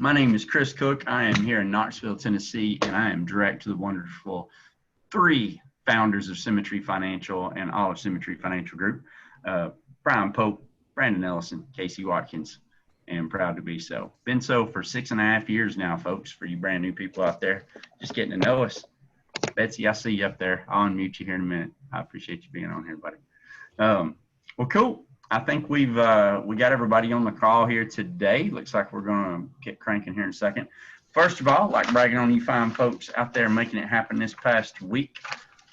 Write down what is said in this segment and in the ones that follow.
My name is Chris Cook. I am here in Knoxville, Tennessee, and I am direct to the wonderful three founders of Symmetry Financial and all of Symmetry Financial Group, Brian Pope, Brandon Ellison, Casey Watkins, and proud to be so. Been so for 6.5 years now, folks, for you brand new people out there just getting to know us. Betsy, I see you up there. I'll unmute you here in a minute. I appreciate you being on here, buddy. Well, cool. I think we got everybody on the call here today. Looks like we're going to get cranking here in a second. First of all, like bragging on you fine folks out there making it happen this past week.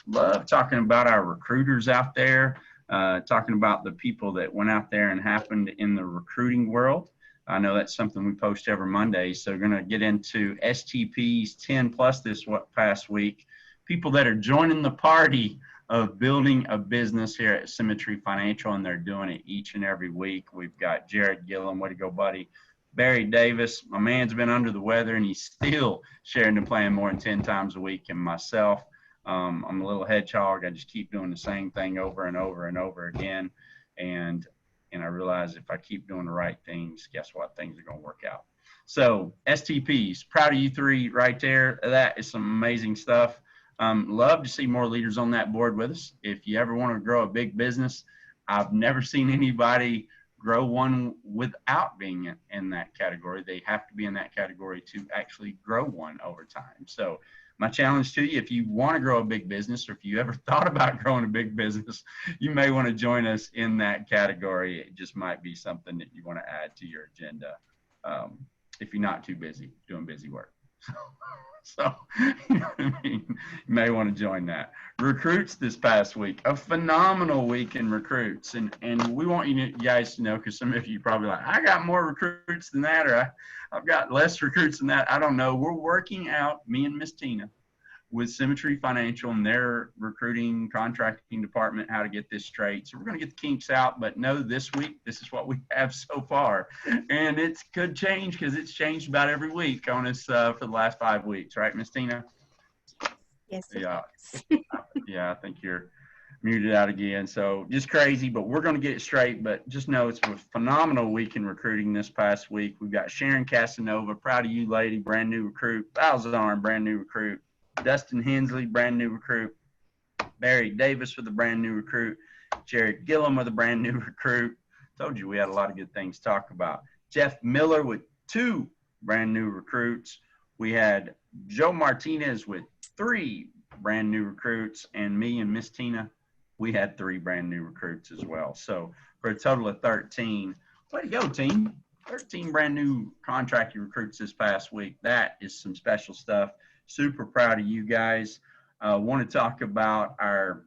Love talking about our recruiters out there, talking about the people that went out there and happened in the recruiting world. I know that's something we post every Monday. So we're going to get into STPs 10 plus this past week. People that are joining the party of building a business here at Symmetry Financial, and they're doing it each and every week. We've got Jared Gillum, way to go, buddy. Barry Davis, my man's been under the weather, and he's still sharing the plan more than 10 times a week. And myself, I'm a little hedgehog. I just keep doing the same thing over and over and over again. And I realize if I keep doing the right things, guess what? Things are going to work out. So STPs, proud of you three right there. That is some amazing stuff. Love to see more leaders on that board with us. If you ever want to grow a big business, I've never seen anybody grow one without being in that category. They have to be in that category to actually grow one over time. So my challenge to you, if you want to grow a big business, or if you ever thought about growing a big business, you may want to join us in that category. It just might be something that you want to add to your agenda if you're not too busy doing busy work. So, you know what I mean? You may want to join that. Recruits this past week, a phenomenal week in recruits. And we want you guys to know, because some of you probably like, I got more recruits than that, or I've got less recruits than that. I don't know. We're working out, me and Miss Tina, with Symmetry Financial and their recruiting contracting department, how to get this straight. So we're going to get the kinks out, but know this week, this is what we have so far. And it could change because it's changed about every week on us for the last 5 weeks, right, Miss Tina? Yes. Yeah. Yeah, I think you're muted out again. So just crazy, but we're going to get it straight. But just know it's a phenomenal week in recruiting this past week. We've got Sharon Casanova, proud of you, lady, brand new recruit. Balzarn, brand new recruit. Dustin Hensley, brand new recruit. Barry Davis with a brand new recruit. Jared Gillum with a brand new recruit. Told you we had a lot of good things to talk about. Jeff Miller with 2 brand new recruits. We had Joe Martinez with 3 brand new recruits. And me and Miss Tina, we had 3 brand new recruits as well. So for a total of 13. Way to go, team. 13 brand new contracted recruits this past week. That is some special stuff. Super proud of you guys. Want to talk about our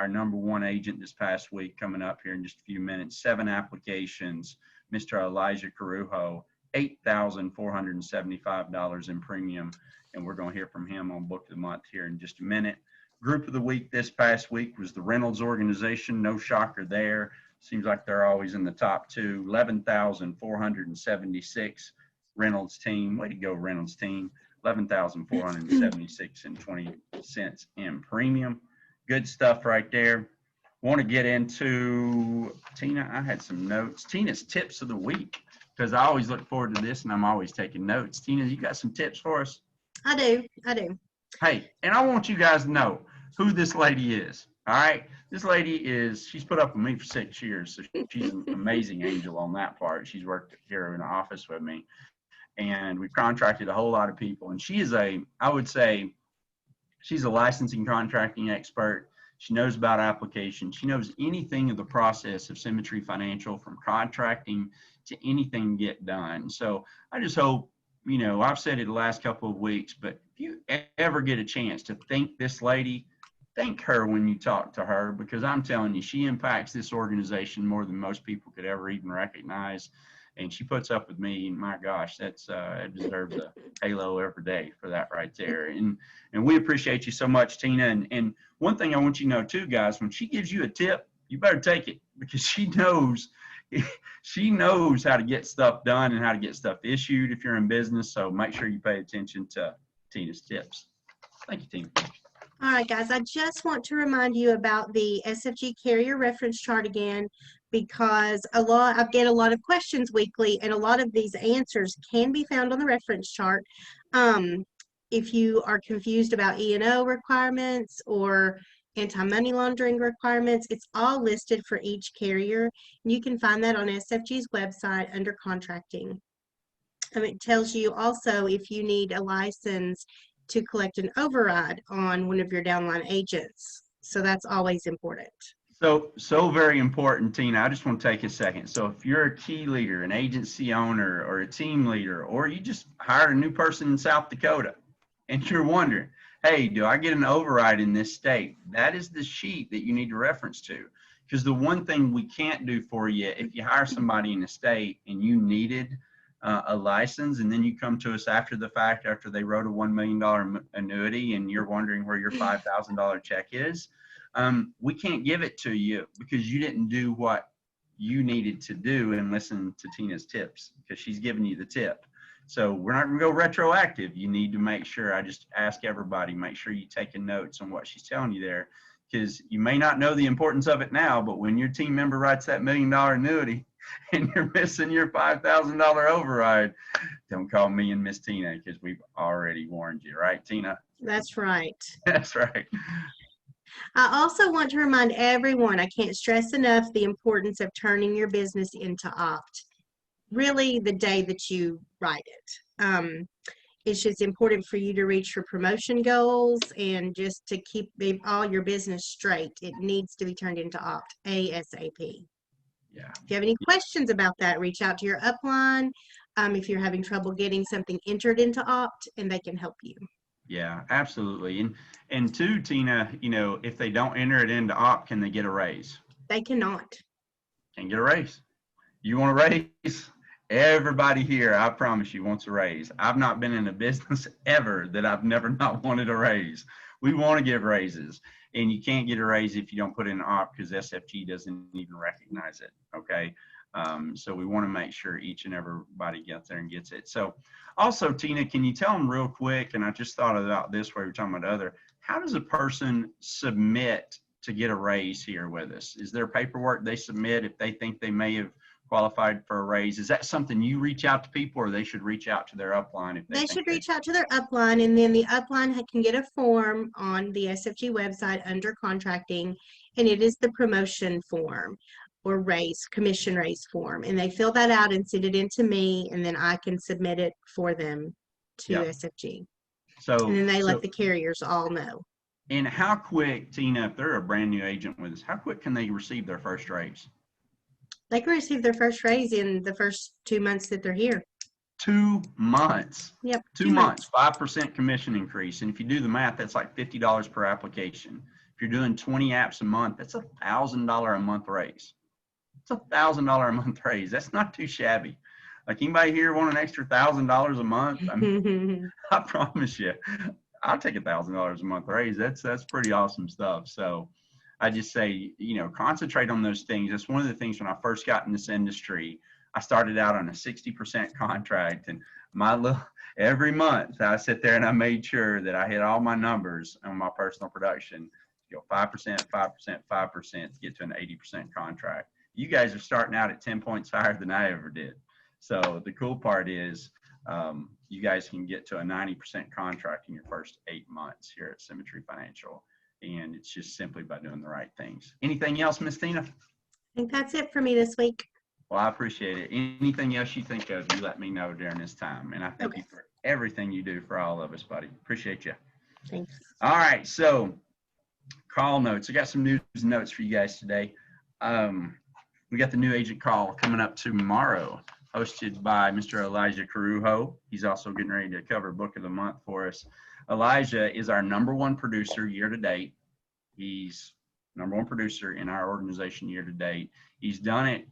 number 1 agent this past week coming up here in just a few minutes. 7 applications. Mr. Elijah Corujo, $8,475 in premium. And we're going to hear from him on Book of the Month here in just a minute. Group of the week this past week was the Reynolds organization. No shocker there. Seems like they're always in the top 2. 11,476 Reynolds team. Way to go, Reynolds team. 11,476 and 20 cents in premium. Good stuff right there. Want to get into Tina. I had some notes. Tina's tips of the week, because I always look forward to this and I'm always taking notes. Tina, you got some tips for us? I do. Hey, and I want you guys to know who this lady is. All right. This lady she's put up with me for 6 years. So she's an amazing angel on that part. She's worked here in the office with me. And we've contracted a whole lot of people. And she is I would say, she's a licensing contracting expert. She knows about applications. She knows anything of the process of Symmetry Financial, from contracting to anything get done. So I just hope, I've said it the last couple of weeks, but if you ever get a chance to thank this lady, thank her when you talk to her, because I'm telling you, she impacts this organization more than most people could ever even recognize. And she puts up with me, and my gosh, it deserves a halo every day for that right there. And we appreciate you so much, Tina. And one thing I want you to know too, guys, when she gives you a tip, you better take it, because she knows how to get stuff done and how to get stuff issued if you're in business. So make sure you pay attention to Tina's tips. Thank you, Tina. All right, guys, I just want to remind you about the SFG carrier reference chart again. because I get a lot of questions weekly, and a lot of these answers can be found on the reference chart. If you are confused about E&O requirements or anti-money laundering requirements, it's all listed for each carrier. You can find that on SFG's website under contracting. It tells you also if you need a license to collect an override on one of your downline agents. So that's always important. So very important, Tina. I just want to take a second. So if you're a key leader, an agency owner, or a team leader, or you just hired a new person in South Dakota, and you're wondering, hey, do I get an override in this state? That is the sheet that you need to reference to. Because the one thing we can't do for you, if you hire somebody in a state and you needed a license, and then you come to us after the fact, after they wrote a $1 million annuity, and you're wondering where your $5,000 check is, we can't give it to you because you didn't do what you needed to do and listen to Tina's tips, because she's giving you the tip. So we're not going to go retroactive. You need to make sure, I just ask everybody, make sure you taking notes on what she's telling you there, because you may not know the importance of it now, but when your team member writes that $1 million annuity and you're missing your $5,000 override, don't call me and Miss Tina, because we've already warned you, right, Tina? That's right. That's right. I also want to remind everyone, I can't stress enough the importance of turning your business into opt. Really, the day that you write it. It's just important for you to reach your promotion goals and just to keep all your business straight. It needs to be turned into opt ASAP. Yeah. If you have any questions about that, reach out to your upline. If you're having trouble getting something entered into opt, and they can help you. Yeah, absolutely. And two, Tina, you know, if they don't enter it into opt, can they get a raise? They cannot. Can't get a raise. You want a raise? Everybody here, I promise you, wants a raise. I've not been in a business ever that I've never not wanted a raise. We want to give raises, and you can't get a raise if you don't put in an opt, because SFG doesn't even recognize it. Okay. So we want to make sure each and everybody gets there and gets it. So also, Tina, can you tell them real quick, and I just thought about this while we were talking about other, how does a person submit to get a raise here with us? Is there paperwork they submit if they think they may have qualified for a raise? Is that something you reach out to people, or they should reach out to their upline? If they should reach out to their upline, and then the upline can get a form on the SFG website under contracting, and it is the promotion form or commission raise form, and they fill that out and send it in to me, and then I can submit it for them to SFG. And then they let the carriers all know. And how quick, Tina, if they're a brand new agent with us, how quick can they receive their first raise? They can receive their first raise in the first 2 months that they're here. 2 months. Yep. 2 months, 5% commission increase. And if you do the math, that's like $50 per application. If you're doing 20 apps a month, that's $1,000 a month raise. It's $1,000 a month raise. That's not too shabby. Like, anybody here want an extra $1,000 a month? I mean, I promise you, I'll take $1,000 a month raise. That's pretty awesome stuff. So I just say, you know, concentrate on those things. That's one of the things when I first got in this industry. I started out on a 60% contract, and every month I sit there and I made sure that I hit all my numbers on my personal production. You know, 5%, 5%, 5% to get to an 80% contract. You guys are starting out at 10 points higher than I ever did. So the cool part is you guys can get to a 90% contract in your first 8 months here at Symmetry Financial. And it's just simply by doing the right things. Anything else, Miss Tina? I think that's it for me this week. Well, I appreciate it. Anything else you think of, you let me know during this time. And I thank you for everything you do for all of us, buddy. Appreciate you. Thanks. All right. So call notes. I got some news notes for you guys today. We got the new agent call coming up tomorrow, hosted by Mr. Elijah Corujo. He's also getting ready to cover Book of the Month for us. Elijah is our #1 producer year to date. He's #1 producer in our organization year to date. He's done it,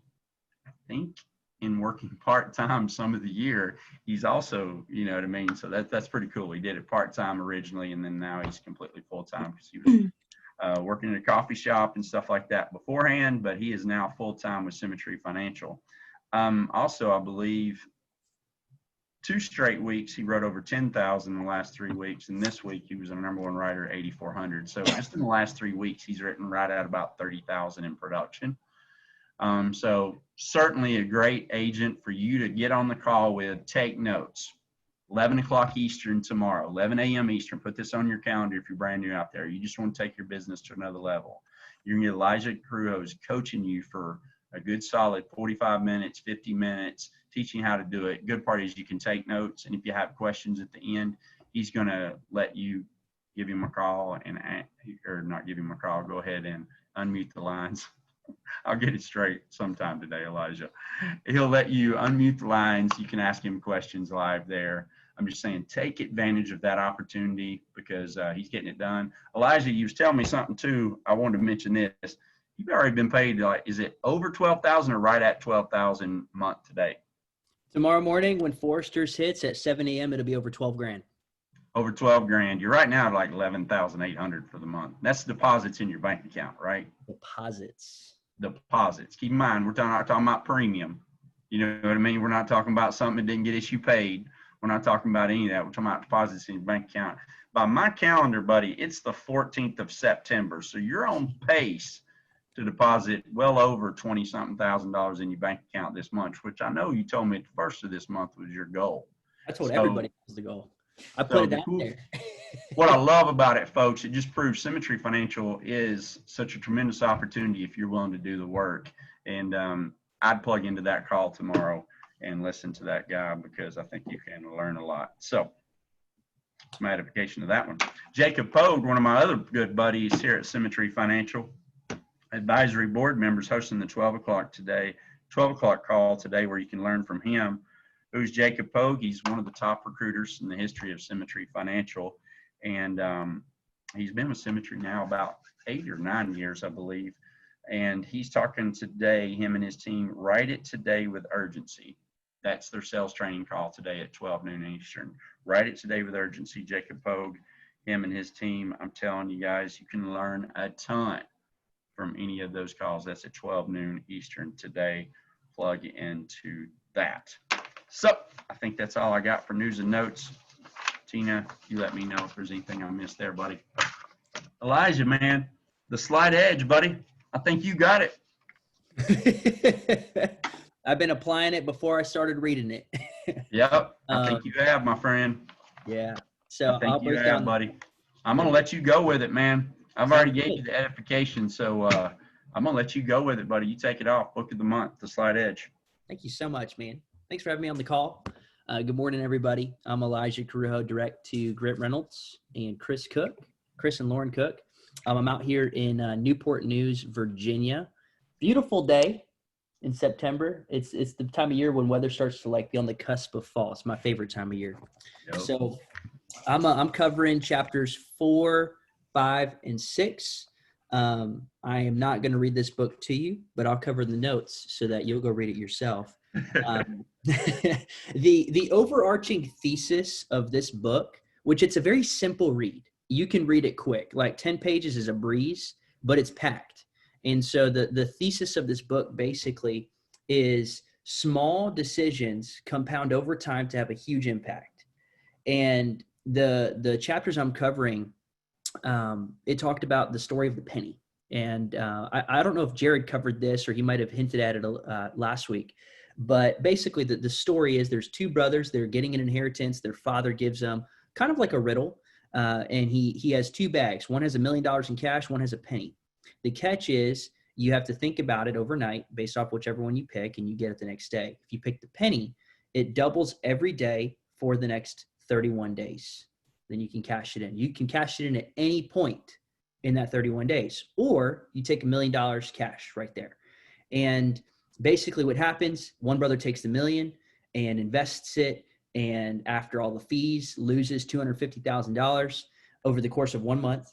I think, in working part-time some of the year. He's also, you know what I mean? So that's pretty cool. He did it part-time originally, and then now he's completely full-time because he was working in a coffee shop and stuff like that beforehand, but he is now full-time with Symmetry Financial. Also, I believe 2 straight weeks, he wrote over 10,000 in the last 3 weeks. And this week he was a #1 writer, 8,400. So just in the last 3 weeks, he's written right at about 30,000 in production. So certainly a great agent for you to get on the call with, take notes. 11 o'clock Eastern tomorrow, 11 a.m. Eastern. Put this on your calendar if you're brand new out there. You just want to take your business to another level. You're going to get Elijah Corujo is coaching you for a good solid 45 minutes, 50 minutes, teaching how to do it. Good part is you can take notes, and if you have questions at the end, he's going to let you give him a call or not give him a call. Go ahead and unmute the lines. I'll get it straight sometime today, Elijah. He'll let you unmute the lines. You can ask him questions live there. I'm just saying, take advantage of that opportunity because he's getting it done. Elijah, you was telling me something too. I wanted to mention this. You've already been paid, like, is it over 12,000 or right at 12,000 a month today? Tomorrow morning when Forrester's hits at 7 a.m., it'll be over 12 grand. Over 12 grand. You're right now at like 11,800 for the month. That's deposits in your bank account, right? Deposits. Keep in mind, we're not talking about premium. You know what I mean? We're not talking about something that didn't get issue paid. We're not talking about any of that. We're talking about deposits in your bank account. By my calendar, buddy, it's the 14th of September. So you're on pace to deposit well over $20-something thousand in your bank account this month, which I know you told me at the first of this month was your goal. I told everybody it was the goal. I put it out there. What I love about it, folks, it just proves Symmetry Financial is such a tremendous opportunity if you're willing to do the work. And I'd plug into that call tomorrow and listen to that guy because I think you can learn a lot. So, some edification to that one. Jacob Pogue, one of my other good buddies here at Symmetry Financial, advisory board members, hosting the 12 o'clock call today where you can learn from him. Who's Jacob Pogue? He's one of the top recruiters in the history of Symmetry Financial. And he's been with Symmetry now about 8 or 9 years, I believe. And he's talking today, him and his team, write it today with urgency. That's their sales training call today at 12 noon Eastern. Write it today with urgency, Jacob Pogue, him and his team. I'm telling you guys, you can learn a ton from any of those calls. That's at 12 noon Eastern today. Plug into that. So I think that's all I got for news and notes. Tina, you let me know if there's anything I missed there, buddy. Elijah, man, the slight edge, buddy. I think you got it. I've been applying it before I started reading it. Yep, I think you have, my friend. Yeah. So I think you have, buddy. I'm going to let you go with it, man. I've already gave you the edification, so I'm going to let you go with it, buddy. You take it off. Book of the month, the slight edge. Thank you so much, man. Thanks for having me on the call. Good morning, everybody. I'm Elijah Corujo, direct to Grant Reynolds and Chris and Lauren Cook. I'm out here in Newport News, Virginia. Beautiful day in September. It's the time of year when weather starts to like be on the cusp of fall. It's my favorite time of year. Yep. So I'm covering chapters 4, 5, and 6. I am not going to read this book to you, but I'll cover the notes so that you'll go read it yourself. The overarching thesis of this book, which it's a very simple read. You can read it quick, like 10 pages is a breeze, but it's packed. And so the thesis of this book basically is small decisions compound over time to have a huge impact. And the chapters I'm covering, it talked about the story of the penny. And I don't know if Jared covered this or he might have hinted at it last week. But basically, the story is there's two brothers. They're getting an inheritance. Their father gives them kind of like a riddle. And he has two bags. One has $1 million in cash. One has a penny. The catch is you have to think about it overnight based off whichever one you pick, and you get it the next day. If you pick the penny, it doubles every day for the next 31 days. Then you can cash it in. You can cash it in at any point in that 31 days. Or you take $1 million cash right there. And basically what happens, one brother takes the $1 million and invests it, and after all the fees, loses $250,000 over the course of 1 month.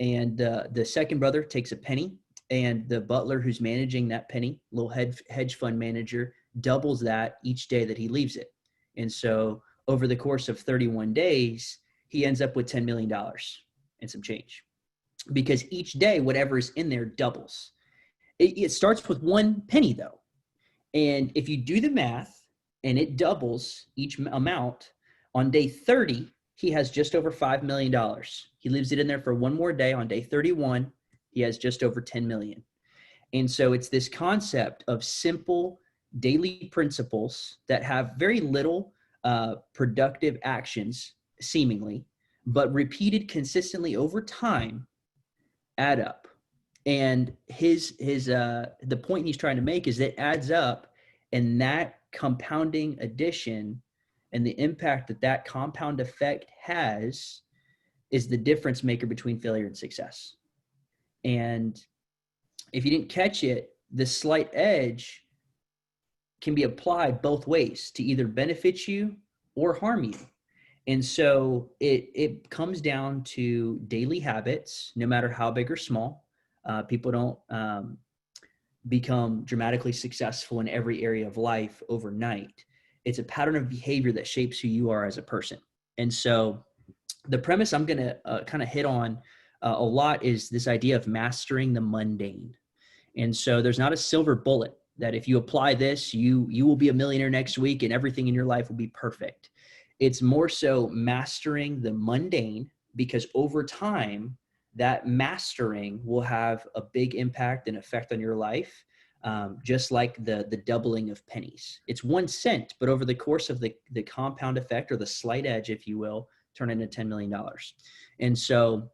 And the second brother takes a penny, and the butler who's managing that penny, little hedge fund manager, doubles that each day that he leaves it. And so over the course of 31 days, he ends up with $10 million and some change, because each day, whatever is in there doubles. It starts with one penny though. And if you do the math and it doubles each amount, on day 30, he has just over $5 million. He leaves it in there for one more day. On day 31, he has just over $10 million. And so it's this concept of simple daily principles that have very little productive actions, seemingly, but repeated consistently over time add up. And the point he's trying to make is that it adds up, and that compounding addition and the impact that that compound effect has is the difference maker between failure and success. And if you didn't catch it, the slight edge can be applied both ways to either benefit you or harm you. And so it comes down to daily habits, no matter how big or small. People don't become dramatically successful in every area of life overnight. It's a pattern of behavior that shapes who you are as a person. And so the premise I'm going to kind of hit on a lot is this idea of mastering the mundane. And so there's not a silver bullet that if you apply this, you will be a millionaire next week and everything in your life will be perfect. It's more so mastering the mundane, because over time, that mastering will have a big impact and effect on your life, just like the doubling of pennies. It's 1 cent, but over the course of the compound effect, or the slight edge, if you will, turn into $10 million. And so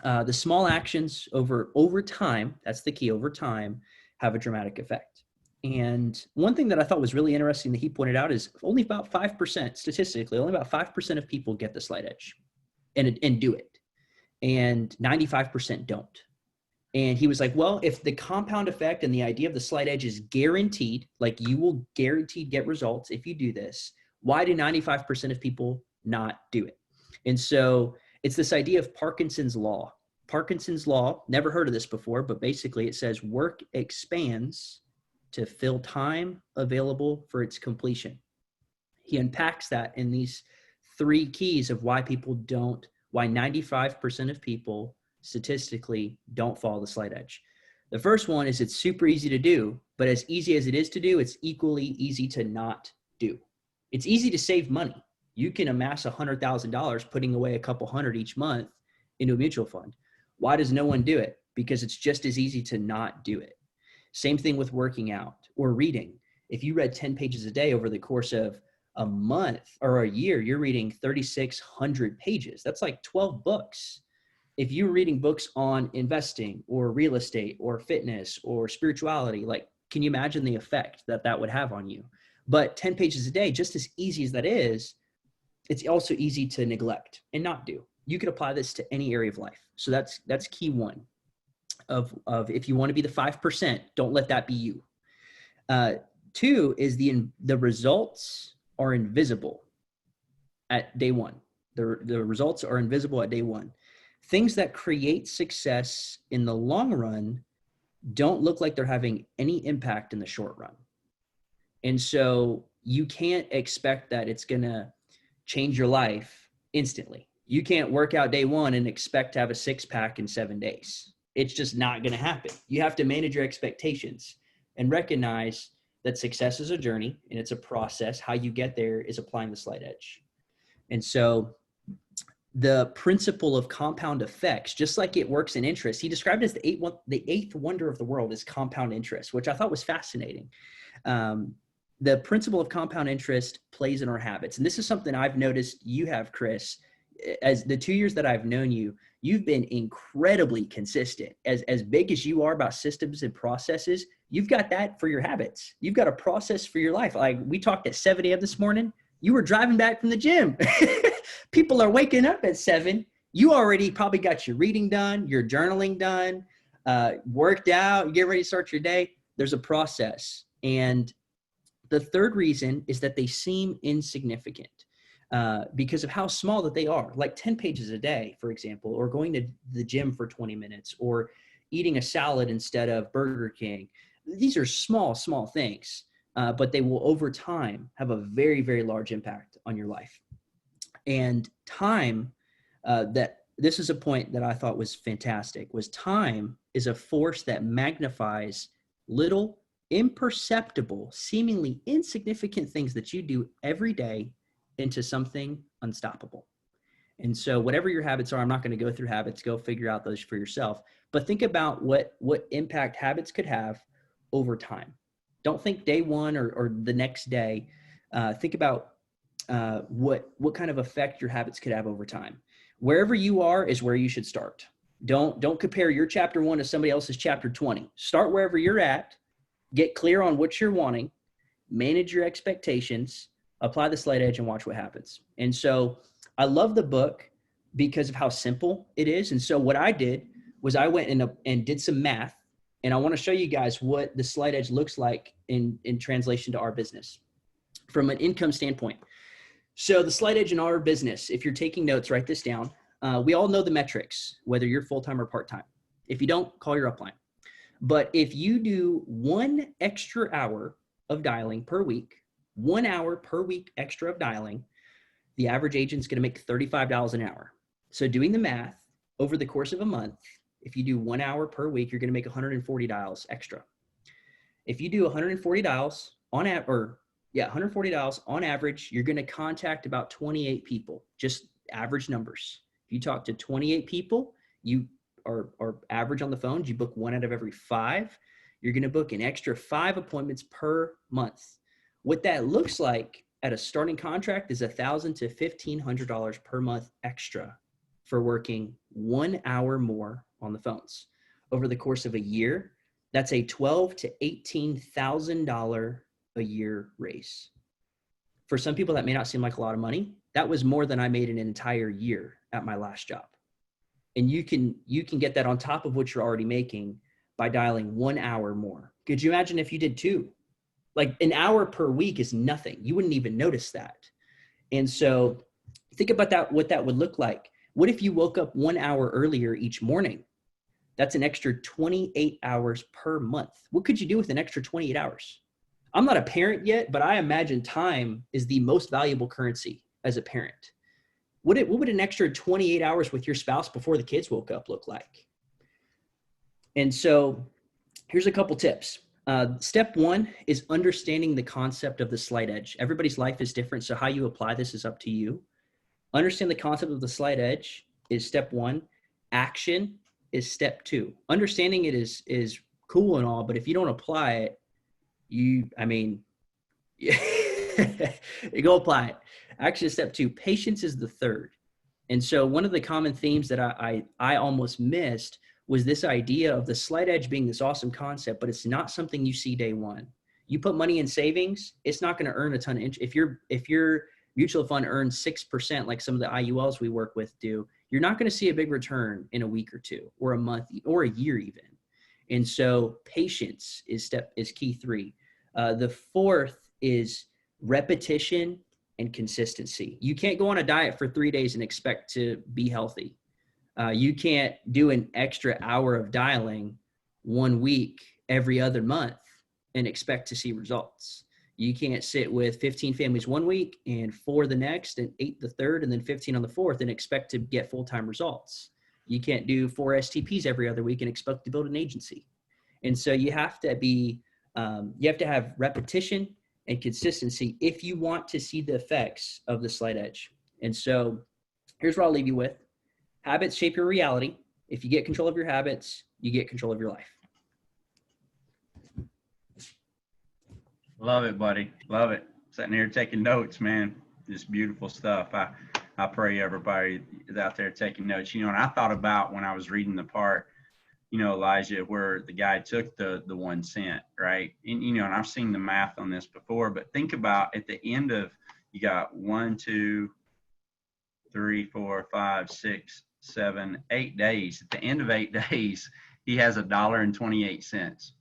the small actions over time, that's the key, over time, have a dramatic effect. And one thing that I thought was really interesting that he pointed out is only about 5%, statistically, only about 5% of people get the slight edge and do it. And 95% don't. And he was like, well, if the compound effect and the idea of the slight edge is guaranteed, like you will guaranteed get results if you do this, why do 95% of people not do it? And so it's this idea of Parkinson's law. Parkinson's law, never heard of this before, but basically it says work expands to fill time available for its completion. He unpacks that in these 3 keys of why 95% of people statistically don't follow the slight edge. The first one is it's super easy to do, but as easy as it is to do, it's equally easy to not do. It's easy to save money. You can amass $100,000 putting away a couple hundred each month into a mutual fund. Why does no one do it? Because it's just as easy to not do it. Same thing with working out or reading. If you read 10 pages a day over the course of a month or a year, you're reading 3,600 pages. That's like 12 books. If you're reading books on investing or real estate or fitness or spirituality, like, can you imagine the effect that that would have on you? But 10 pages a day, just as easy as that is, it's also easy to neglect and not do. You could apply this to any area of life. So that's key one of if you want to be the 5%, don't let that be you. 2 is the results are invisible at day 1. The results are invisible at day 1. Things that create success in the long run don't look like they're having any impact in the short run. And so you can't expect that it's going to change your life instantly. You can't work out day 1 and expect to have a 6-pack in 7 days. It's just not going to happen. You have to manage your expectations and recognize that success is a journey and it's a process. How you get there is applying the slight edge. And so the principle of compound effects, just like it works in interest, he described it as the eighth wonder of the world is compound interest, which I thought was fascinating. The principle of compound interest plays in our habits. And this is something I've noticed you have, Chris. As the 2 years that I've known you, you've been incredibly consistent. As big as you are about systems and processes, you've got that for your habits. You've got a process for your life. Like we talked at 7 a.m. this morning, you were driving back from the gym. People are waking up at 7. You already probably got your reading done, your journaling done, worked out, you get ready to start your day. There's a process. And the third reason is that they seem insignificant. Because of how small that they are, like 10 pages a day, for example, or going to the gym for 20 minutes, or eating a salad instead of Burger King. These are small things, but they will over time have a very, very large impact on your life. And time, this is a point that I thought was fantastic, was time is a force that magnifies little, imperceptible, seemingly insignificant things that you do every day into something unstoppable. And so whatever your habits are, I'm not going to go through habits, go figure out those for yourself, but think about what impact habits could have over time. Don't think day one or the next day. Think about what kind of effect your habits could have over time. Wherever you are is where you should start. Don't compare your chapter 1 to somebody else's chapter 20. Start wherever you're at, get clear on what you're wanting, manage your expectations, apply the slight edge, and watch what happens. And so I love the book because of how simple it is. And so what I did was I went and did some math, and I want to show you guys what the slight edge looks like in translation to our business from an income standpoint. So the slight edge in our business, if you're taking notes, write this down. We all know the metrics, whether you're full-time or part-time. If you don't, call your upline. But if you do 1 extra hour of dialing per week, 1 hour per week extra of dialing, the average agent's going to make $35 an hour. So doing the math over the course of a month, if you do 1 hour per week, you're going to make $140 extra. If you do 140 dials on average, you're going to contact about 28 people, just average numbers. If you talk to 28 people, you are average on the phones, you book 1 out of every 5. You're going to book an extra 5 appointments per month. What that looks like at a starting contract is $1,000 to $1,500 per month extra for working 1 hour more on the phones. Over the course of a year, that's a $12,000 to $18,000 a year raise. For some people, that may not seem like a lot of money. That was more than I made in an entire year at my last job. And you can get that on top of what you're already making by dialing 1 hour more. Could you imagine if you did 2? Like an hour per week is nothing. You wouldn't even notice that. And so think about that, what that would look like. What if you woke up 1 hour earlier each morning? That's an extra 28 hours per month. What could you do with an extra 28 hours? I'm not a parent yet, but I imagine time is the most valuable currency as a parent. What would an extra 28 hours with your spouse before the kids woke up look like? And so here's a couple tips. Step 1 is understanding the concept of the slight edge. Everybody's life is different, so how you apply this is up to you. Understand the concept of the slight edge is step 1. Action is step 2. Understanding it is cool and all, but if you don't apply it, you go apply it. Action is step 2. Patience is the third. And so one of the common themes that I almost missed was this idea of the slight edge being this awesome concept, but it's not something you see day one. You put money in savings, it's not going to earn a ton of interest. If your mutual fund earns 6%, like some of the IULs we work with do, you're not going to see a big return in a week or 2 or a month or a year even. And so patience is key 3. The 4th is repetition and consistency. You can't go on a diet for 3 days and expect to be healthy. You can't do an extra hour of dialing 1 week every other month and expect to see results. You can't sit with 15 families 1 week and 4 the next and 8 the third and then 15 on the 4th and expect to get full-time results. You can't do 4 STPs every other week and expect to build an agency. And so you have to have repetition and consistency if you want to see the effects of the slight edge. And so here's what I'll leave you with. Habits shape your reality. If you get control of your habits, you get control of your life. Love it, buddy. Love it. Sitting here taking notes, man. Just beautiful stuff. I pray everybody is out there taking notes. And I thought about when I was reading the part, Elijah, where the guy took the 1 cent, right? And, and I've seen the math on this before, but think about at the end of, you got 1, 2, 3, 4, 5, 6, 7, 8 days. At the end of 8 days, he has $1.28.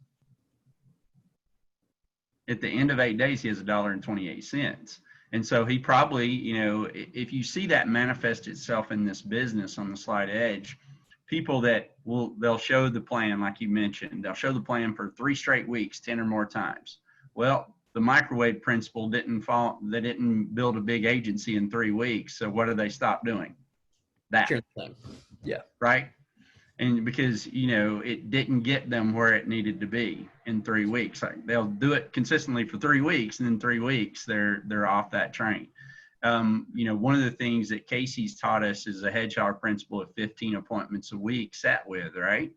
At the end of 8 days, he has $1.28. And so he probably, if you see that manifest itself in this business on the slight edge, people that they'll show the plan, like you mentioned, they'll show the plan for 3 straight weeks, 10 or more times. Well, the microwave principle didn't they didn't build a big agency in 3 weeks. So what did they stop doing? That. Sure. Yeah. Right. And because, it didn't get them where it needed to be in 3 weeks. Like they'll do it consistently for 3 weeks, and in 3 weeks they're off that train. One of the things that Casey's taught us is the Hedgehog principle of 15 appointments a week sat with, right?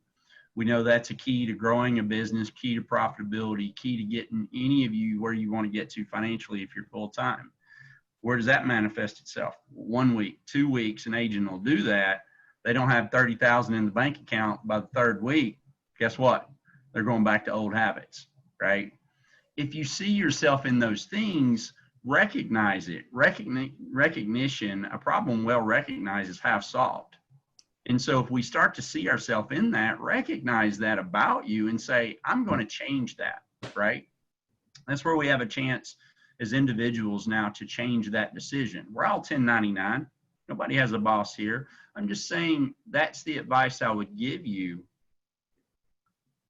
We know that's a key to growing a business, key to profitability, key to getting any of you where you want to get to financially if you're full time. Where does that manifest itself? 1 week, 2 weeks, an agent will do that. They don't have 30,000 in the bank account by the third week. Guess what? They're going back to old habits, right? If you see yourself in those things, recognize it. Recognition, a problem well recognized is half solved. And so if we start to see ourselves in that, recognize that about you and say, I'm going to change that, right? That's where we have a chance as individuals now to change that decision. We're all 1099. Nobody has a boss here. I'm just saying that's the advice I would give you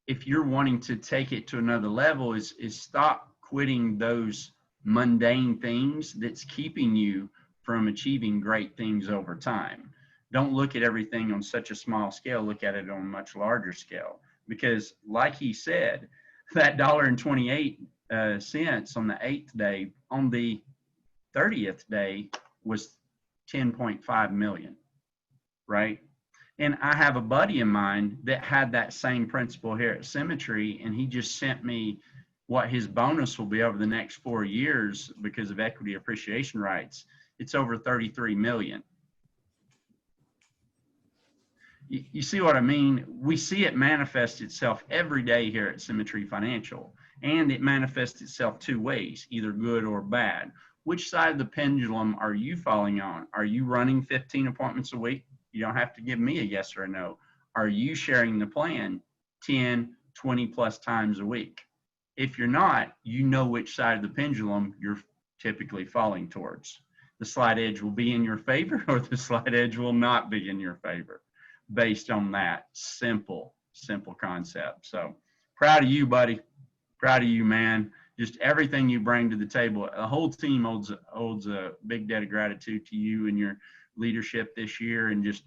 if you're wanting to take it to another level is stop quitting those mundane things that's keeping you from achieving great things over time. Don't look at everything on such a small scale. Look at it on a much larger scale. Because like he said, that $1.28 on the 8th day, on the 30th day was 10.5 million, right? And I have a buddy of mine that had that same principle here at Symmetry, and he just sent me what his bonus will be over the next 4 years because of equity appreciation rights. It's over 33 million. You see what I mean? We see it manifest itself every day here at Symmetry Financial, and it manifests itself two ways, either good or bad. Which side of the pendulum are you falling on? Are you running 15 appointments a week? You don't have to give me a yes or a no. Are you sharing the plan 10, 20 plus times a week? If you're not, you know which side of the pendulum you're typically falling towards. The slight edge will be in your favor or the slight edge will not be in your favor based on that simple concept. So proud of you, buddy. Proud of you, man. Just everything you bring to the table. The whole team owes a big debt of gratitude to you and your leadership this year. And just,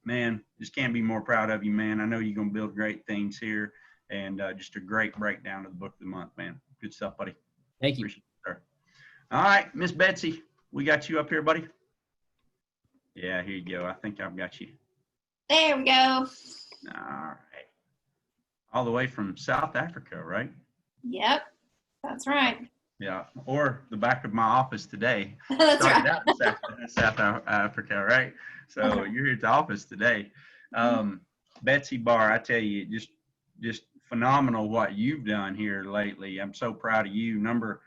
man, just can't be more proud of you, man. I know you're going to build great things here. And just a great breakdown of the book of the month, man. Good stuff, buddy. Thank you. Appreciate it, sir. All right, Miss Betsy, we got you up here, buddy. Yeah, here you go. I think I've got you. There we go. All right. All the way from South Africa, right? Yep, that's right. Yeah, or the back of my office today. That's Started right. out in South Africa, right? So you're here at the office today. Betsy Barr, I tell you, just phenomenal what you've done here lately. I'm so proud of you. Number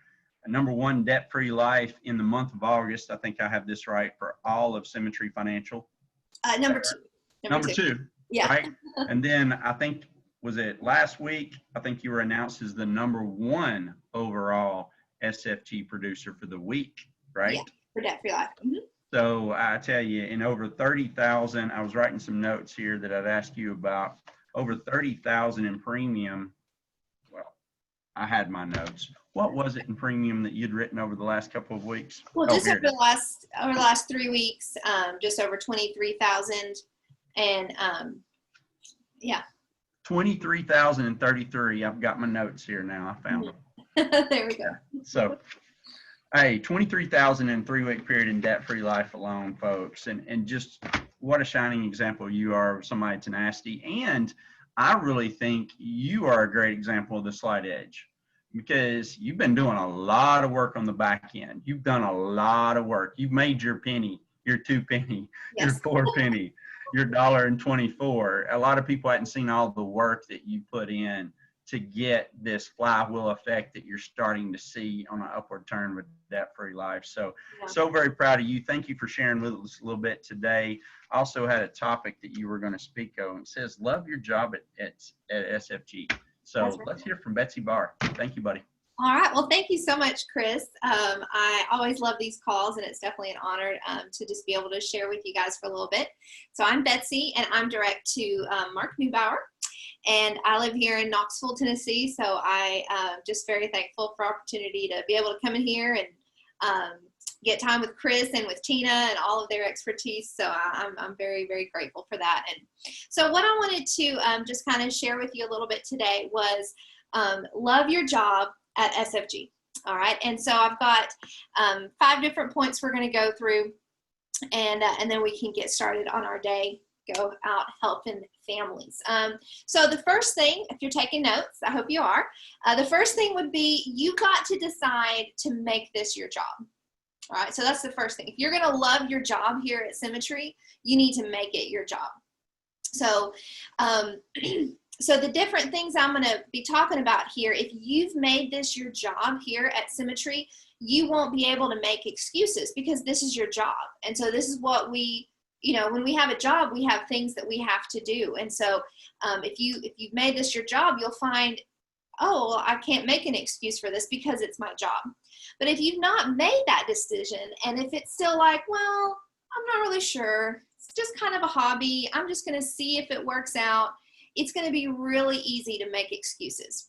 one, debt-free life in the month of August. I think I have this right for all of Symmetry Financial. Number two. Number two. Yeah. Right. And then I think, was it last week? I think you were announced as the number one overall SFG producer for the week, right? Yeah, for debt-free life. Mm-hmm. So I tell you, in over 30,000, I was writing some notes here that I'd ask you about. Over 30,000 in premium. Well, I had my notes. What was it in premium that you'd written over the last couple of weeks? Well, just over the last 3 weeks, just over 23,000, and yeah. 23,033. I've got my notes here now. I found them. There we go. So, hey, 23,000 in 3 week period in debt-free life alone, folks, and just what a shining example you are of somebody tenacity. And I really think you are a great example of the slight edge because you've been doing a lot of work on the back end. You've done a lot of work. You've made your penny, your 2 penny, Yes. your 4 penny, your $1.24. A lot of people hadn't seen all the work that you put in to get this flywheel effect that you're starting to see on an upward turn with debt-free life. So, so very proud of you. Thank you for sharing with us a little bit today. I also had a topic that you were going to speak on. It says, love your job at SFG. So Right. let's hear from Betsy Barr. Thank you, buddy. All right. Well, thank you so much, Chris. I always love these calls, and it's definitely an honor to just be able to share with you guys for a little bit. So I'm Betsy, and I'm direct to Mark Neubauer, and I live here in Knoxville, Tennessee. So I just very thankful for opportunity to be able to come in here and get time with Chris and with Tina and all of their expertise. So I'm very, very grateful for that. And so what I wanted to just kind of share with you a little bit today was love your job at SFG. All right, and so I've got 5 different points we're going to go through, and then we can get started on our day, go out helping families. So the first thing, if you're taking notes, I hope you are, the first thing would be you got to decide to make this your job. All right, so that's the first thing. If you're going to love your job here at Symmetry, you need to make it your job. So, so the different things I'm going to be talking about here, if you've made this your job here at Symmetry, you won't be able to make excuses because this is your job. And so this is what we, you know, when we have a job, we have things that we have to do. And so if you've made this your job, you'll find, oh, well, I can't make an excuse for this because it's my job. But if you've not made that decision, and if it's still like, well, I'm not really sure, it's just kind of a hobby, I'm just going to see if it works out, it's going to be really easy to make excuses.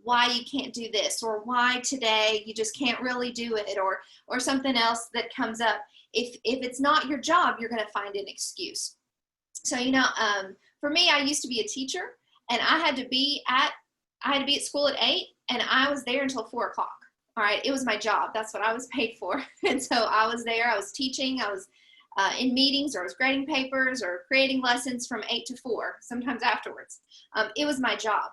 Why you can't do this, or why today you just can't really do it, or something else that comes up. If it's not your job, you're going to find an excuse. So, you know, for me, I used to be a teacher, and I had to be at school at 8, and I was there until 4 o'clock. All right, it was my job. That's what I was paid for. And so I was there, I was teaching, I was in meetings, or I was grading papers or creating lessons from 8 to 4, sometimes afterwards. It was my job.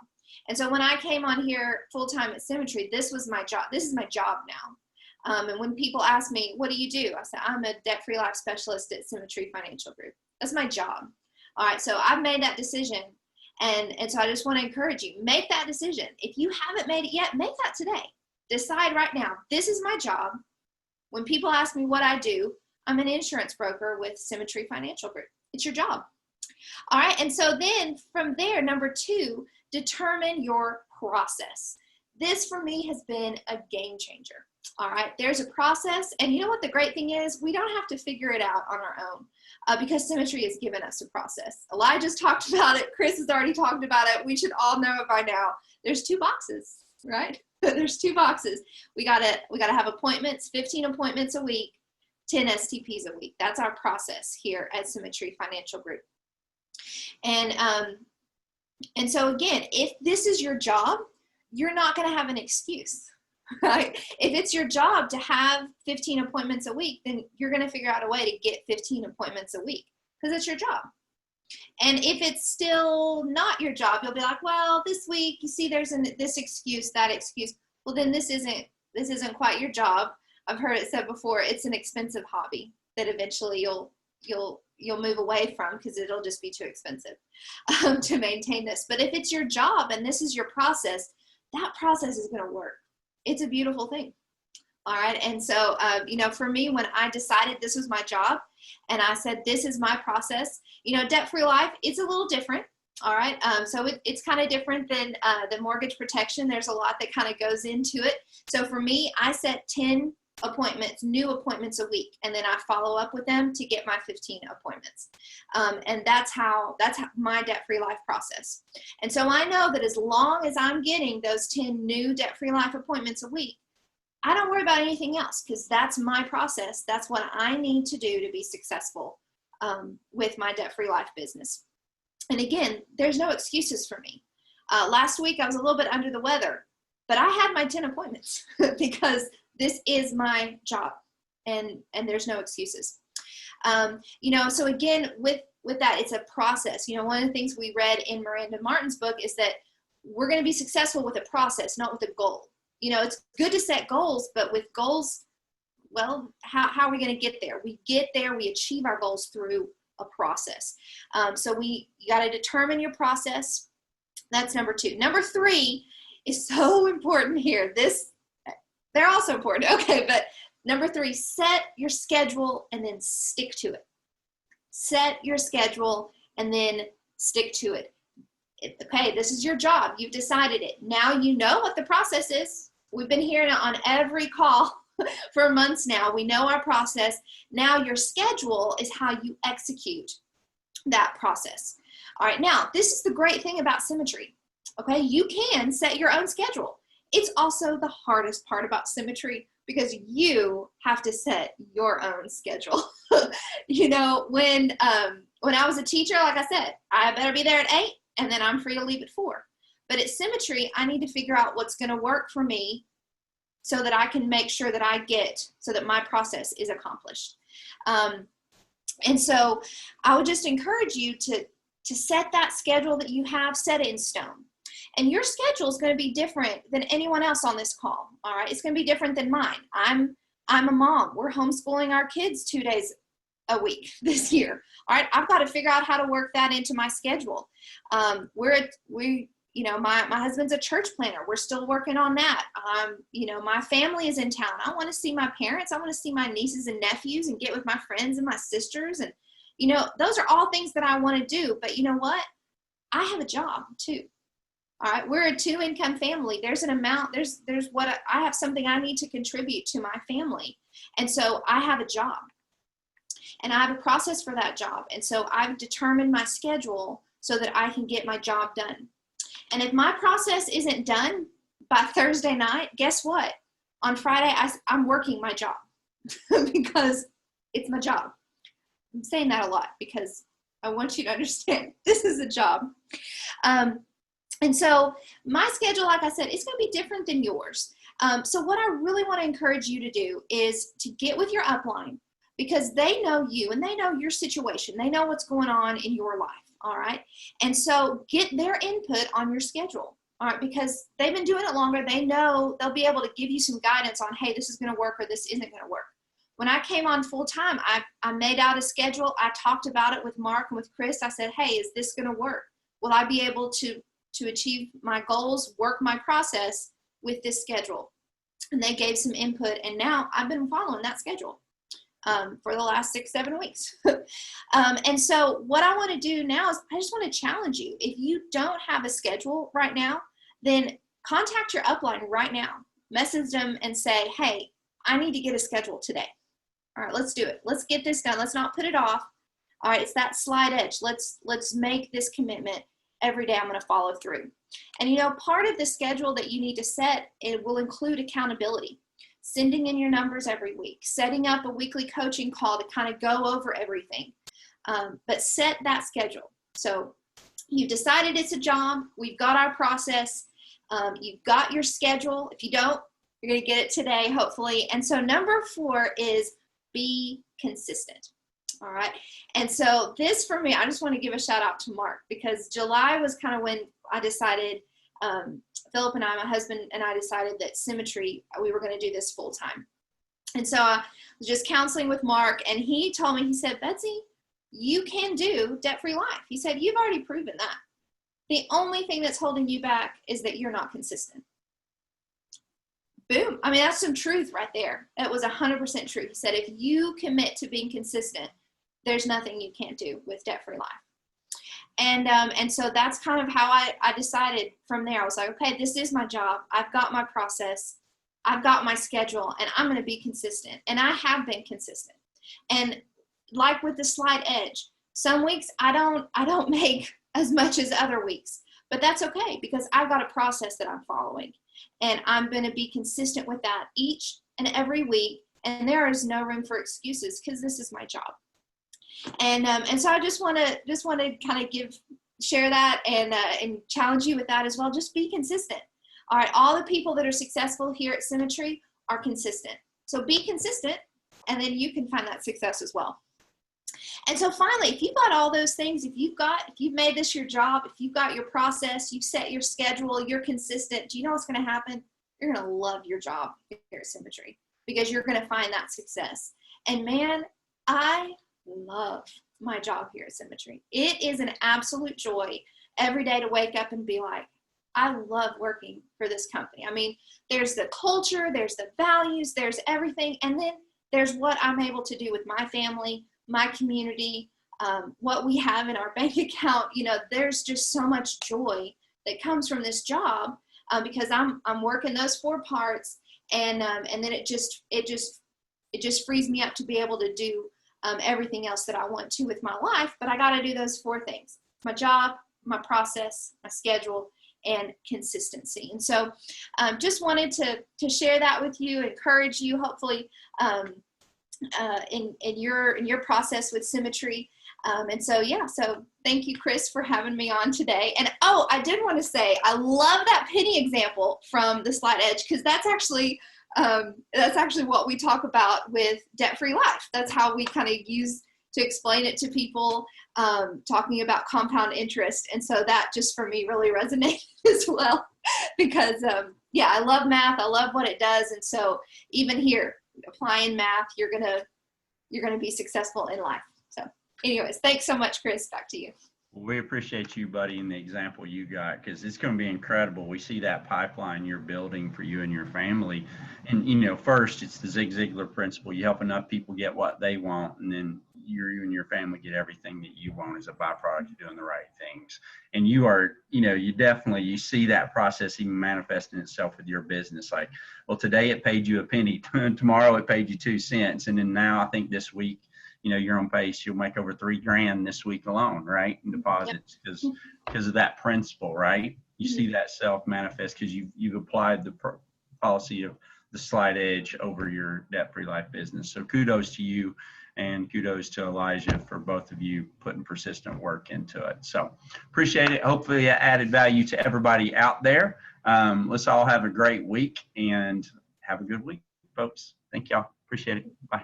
And so when I came on here full-time at Symmetry, this was my job. This is my job now. And when people ask me, what do you do? I said, I'm a debt-free life specialist at Symmetry Financial Group. That's my job. All right, so I've made that decision. And so I just want to encourage you, make that decision. If you haven't made it yet, make that today. Decide right now, this is my job. When people ask me what I do, I'm an insurance broker with Symmetry Financial Group. It's your job. All right, and so then from there, number 2, determine your process. This for me has been a game changer. All right, there's a process, and you know what the great thing is? We don't have to figure it out on our own because Symmetry has given us a process. Elijah's talked about it. Chris has already talked about it. We should all know it by now. There's 2 boxes, right? There's 2 boxes. We gotta have appointments, 15 appointments a week, 10 STPs a week. That's our process here at Symmetry Financial Group. And so again, if this is your job, you're not going to have an excuse, right? If it's your job to have 15 appointments a week, then you're going to figure out a way to get 15 appointments a week because it's your job. And if it's still not your job, you'll be like, well, this week, you see, there's this excuse, that excuse. Well, then this isn't quite your job. I've heard it said before, it's an expensive hobby that eventually you'll move away from because it'll just be too expensive to maintain this. But if it's your job and this is your process, that process is going to work. It's a beautiful thing. All right. And so, you know, for me, when I decided this was my job and I said, this is my process, you know, debt-free life, it's a little different. All right. So it's kind of different than the mortgage protection. There's a lot that kind of goes into it. So for me, I set 10 appointments, new appointments a week, and then I follow up with them to get my 15 appointments. And that's my debt-free life process. And so I know that as long as I'm getting those 10 new debt-free life appointments a week, I don't worry about anything else because that's my process. That's what I need to do to be successful with my debt-free life business. And again, there's no excuses for me. Last week I was a little bit under the weather, but I had my 10 appointments because this is my job, and there's no excuses. You know, so again, with that, it's a process. You know, one of the things we read in Miranda Martin's book is that we're going to be successful with a process, not with a goal. You know, it's good to set goals, but with goals, well, how are we going to get there? We get there, we achieve our goals through a process. So you got to determine your process. That's number 2. Number 3 is so important here. They're also important. Okay, but number 3, set your schedule and then stick to it. Set your schedule and then stick to it. Okay, this is your job. You've decided it. Now you know what the process is. We've been hearing it on every call for months now. We know our process. Now your schedule is how you execute that process. All right, now this is the great thing about Symmetry. Okay, you can set your own schedule. It's also the hardest part about Symmetry because you have to set your own schedule. You know, when I was a teacher, like I said, I better be there at 8 and then I'm free to leave at 4. But at Symmetry, I need to figure out what's going to work for me so that I can make sure that so that my process is accomplished. And so I would just encourage you to set that schedule that you have, set it in stone. And your schedule is going to be different than anyone else on this call. All right. It's going to be different than mine. I'm a mom. We're homeschooling our kids 2 days a week this year. All right. I've got to figure out how to work that into my schedule. My husband's a church planner. We're still working on that. My family is in town. I want to see my parents. I want to see my nieces and nephews and get with my friends and my sisters. And, those are all things that I want to do. But you know what? I have a job too. All right. We're a 2-income family. There's an amount, there's what I have something I need to contribute to my family. And so I have a job and I have a process for that job. And so I've determined my schedule so that I can get my job done. And if my process isn't done by Thursday night, guess what? On Friday, I'm working my job because it's my job. I'm saying that a lot because I want you to understand this is a job. And so my schedule, like I said, it's going to be different than yours. So what I really want to encourage you to do is to get with your upline because they know you and they know your situation. They know what's going on in your life. All right. And so get their input on your schedule. All right. Because they've been doing it longer. They know they'll be able to give you some guidance on, hey, this is going to work or this isn't going to work. When I came on full time, I made out a schedule. I talked about it with Mark and with Chris. I said, hey, is this going to work? Will I be able to achieve my goals, work my process with this schedule? And they gave some input. And now I've been following that schedule for the last 6-7 weeks. And so what I want to do now is I just want to challenge you. If you don't have a schedule right now, then contact your upline right now. Message them and say, hey, I need to get a schedule today. All right, let's do it. Let's get this done. Let's not put it off. All right, it's that slight edge. Let's make this commitment. Every day I'm going to follow through. And part of the schedule that you need to set, it will include accountability. Sending in your numbers every week, setting up a weekly coaching call to kind of go over everything. But set that schedule. So you've decided it's a job. We've got our process. You've got your schedule. If you don't, you're going to get it today, hopefully. And so number 4 is be consistent. All right. And so this for me, I just want to give a shout out to Mark because July was kind of when I decided, Philip and I, my husband and I decided that Symmetry, we were going to do this full time. And so I was just counseling with Mark and he told me, he said, Betsy, you can do debt-free life. He said, you've already proven that. The only thing that's holding you back is that you're not consistent. Boom. I mean, that's some truth right there. It was 100% true. He said, if you commit to being consistent, there's nothing you can't do with debt-free life. And so that's kind of how I decided from there. I was like, okay, this is my job. I've got my process. I've got my schedule and I'm going to be consistent. And I have been consistent. And like with the slight edge, some weeks I don't make as much as other weeks, but that's okay because I've got a process that I'm following and I'm going to be consistent with that each and every week. And there is no room for excuses because this is my job. And so I just want to kind of share that and challenge you with that as well. Just be consistent. All right. All the people that are successful here at Symmetry are consistent. So be consistent and then you can find that success as well. And so finally, if you've got all those things, if you've made this your job, if you've got your process, you've set your schedule, you're consistent, do you know what's going to happen? You're going to love your job here at Symmetry because you're going to find that success. And man, I love my job here at Symmetry. It is an absolute joy every day to wake up and be like, I love working for this company. I mean, there's the culture, there's the values, there's everything. And then there's what I'm able to do with my family, my community, what we have in our bank account. You know, there's just so much joy that comes from this job because I'm working those 4 parts. And then it just frees me up to be able to do everything else that I want to with my life. But I got to do those 4 things: my job, my process, my schedule, and consistency. And so just wanted to share that with you, encourage you, hopefully in your process with Symmetry. And so, yeah, so thank you, Chris, for having me on today. And oh, I did want to say, I love that penny example from the Slide Edge, because that's actually what we talk about with Debt-Free Life. That's how we kind of use to explain it to people, talking about compound interest. And so that just for me really resonated as well, because yeah, I love math. I love what it does. And so even here, applying math, you're gonna be successful in life. So anyways, thanks so much, Chris. Back to you. Well, we appreciate you, buddy, and the example you got, because it's going to be incredible. We see that pipeline you're building for you and your family. And, you know, first, it's the Zig Ziglar principle. You help enough people get what they want, and then you and your family get everything that you want as a byproduct of doing the right things. And you are, you know, you see that process even manifesting itself with your business. Like, well, today it paid you a penny. Tomorrow it paid you 2 cents. And then now I think this week, you know, you're on pace, you'll make over $3,000 this week alone, right? In deposits, because of that principle, right? You see that self manifest because you've applied the policy of the Slide Edge over your Debt-Free Life business. So kudos to you, and kudos to Elijah for both of you putting persistent work into it. So appreciate it. Hopefully it added value to everybody out there. Let's all have a great week and have a good week, folks. Thank y'all. Appreciate it. Bye.